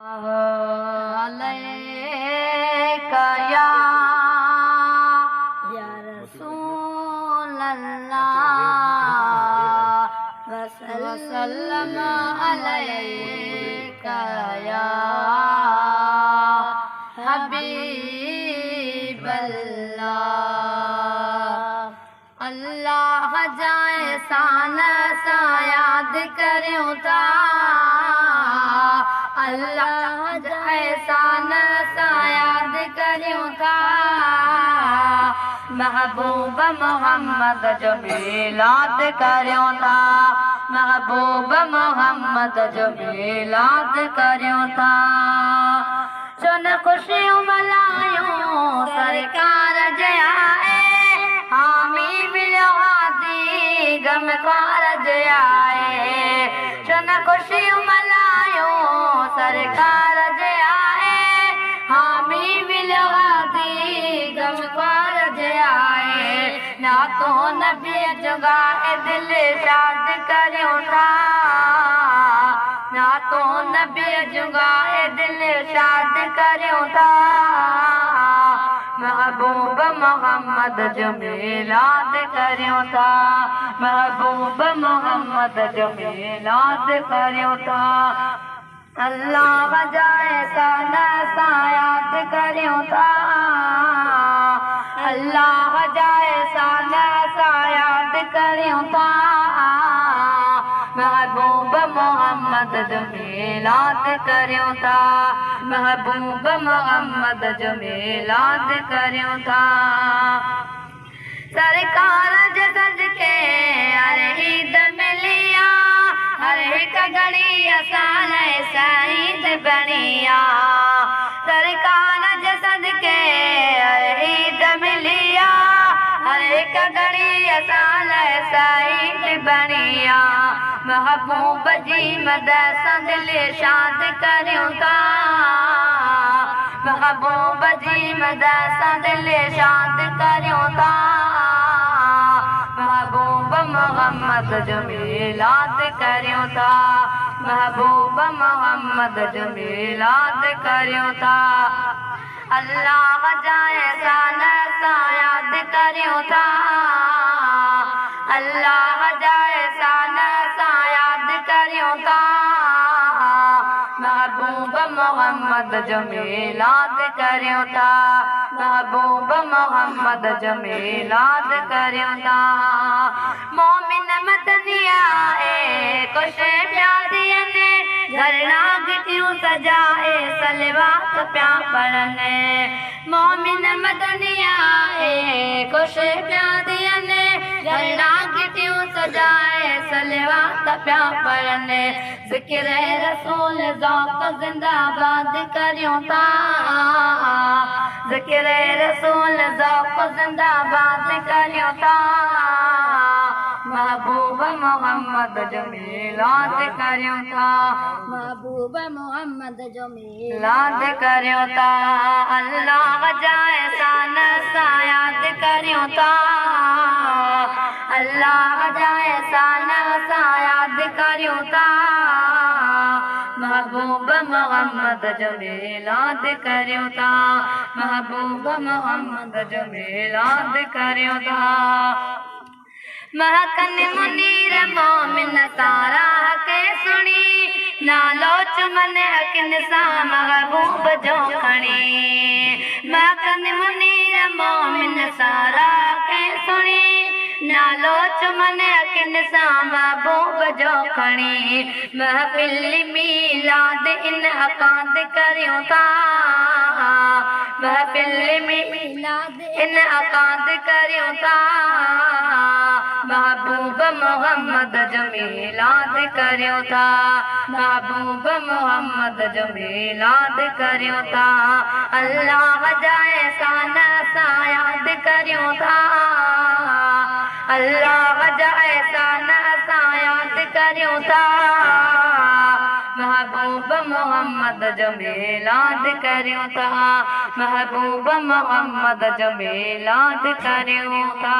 अलैका या रसूल अल्लाह वसल्लम अलैका या हबीब अल्लाह। अल्लाह जाए सान सा याद करूं ता, अल्लाह जाए सान सा याद करूं था। महबूब मोहम्मद जो मिलाद करूं था, महबूब मोहम्मद जो मिलाद करूं था। सुन खुशियों मलायूं सरकार जयाए, हामी मिलो हाथी गमकार जयाए। सुन खुशियों मलायूं सरकार जयाए, हामी मिलो हाथी गमकार जयाए। ना तो नबी जुगाए दिल शाद करूं था, ना तो नबी जुगाए दिल शाद करूं था। महबूब मोहम्मद जो मिलाद करूं था, महबूब मोहम्मद जो मिलाद करूं था। अल्लाह जाए सान सा याद करूं था, अल्लाह जाए सान सा याद करूं था। महबूब मोहम्मद जो मिलाद करूं था, महबूब मोहम्मद जो मिलाद करूं था। सरकार जे सदके हर ईद मिलिया, हर एक घड़ी असां शहीद बनिया। सरकार जे सदके हर ईद मिलिया, हर एक घड़ी असां शहीद बनिया। महबूब जी मदद सां दिल शाद करूं था, महबूब जी मदद सां दिल शाद करूं था। महबूब मोहम्मद जो मिलाद करूं था, महबूब मोहम्मद जो मिलाद करूं था। अल्लाह जाए सान सा याद करूं था, अल्लाह जाए सान सा याद करूं था। महबूब मोहम्मद जो मिलाद करूं था, महबूब मोहम्मद जो मिलाद करूं था। मोमिन मदनिया कुछ प्यादियन घरना गिटियूं सजाए सलवात प्या पढ़ने। मोमिन मदनिया कुछ प्यादियन घरना गिटियूं सजाए सलवात प्या पढ़ने। ज़िक्र रसूल ज़ौक़ ज़िंदाबाद करूं था, ज़िक्र रसूल ज़ौक़ ज़िंदाबाद करूं था। महबूब मोहम्मद जो मिलाद करूं था, महबूब मोहम्मद जो मिलाद करूं था। अल्लाह जाए सान सा याद करूं था, अल्लाह जाए सान सा याद करूं था। महबूब मोहम्मद जो मिलाद करूं था, महबूब मोहम्मद जो मिलाद करूं था। महकन मुनीर मोमिन सारा के सुनी, नालो चुमन अकिन सा महबूब जो खणी। महकन मुनीर मोमिन सारा के सुनी, नालो चुमन अकिन सा महबूब जो खणी। महफिल मिलाद इन अकाद करूं था, महफिल मिलाद इन अकाद करूं था। महबूब मोहम्मद जो मिलाद करूं था, महबूब मोहम्मद जो मिलाद करूं था। अल्लाह जाए सान सा याद करूं था, अल्लाह जाए सान सा याद करूं था। महबूब मोहम्मद जो मिलाद करूं था, महबूब मोहम्मद जो मिलाद करूं था।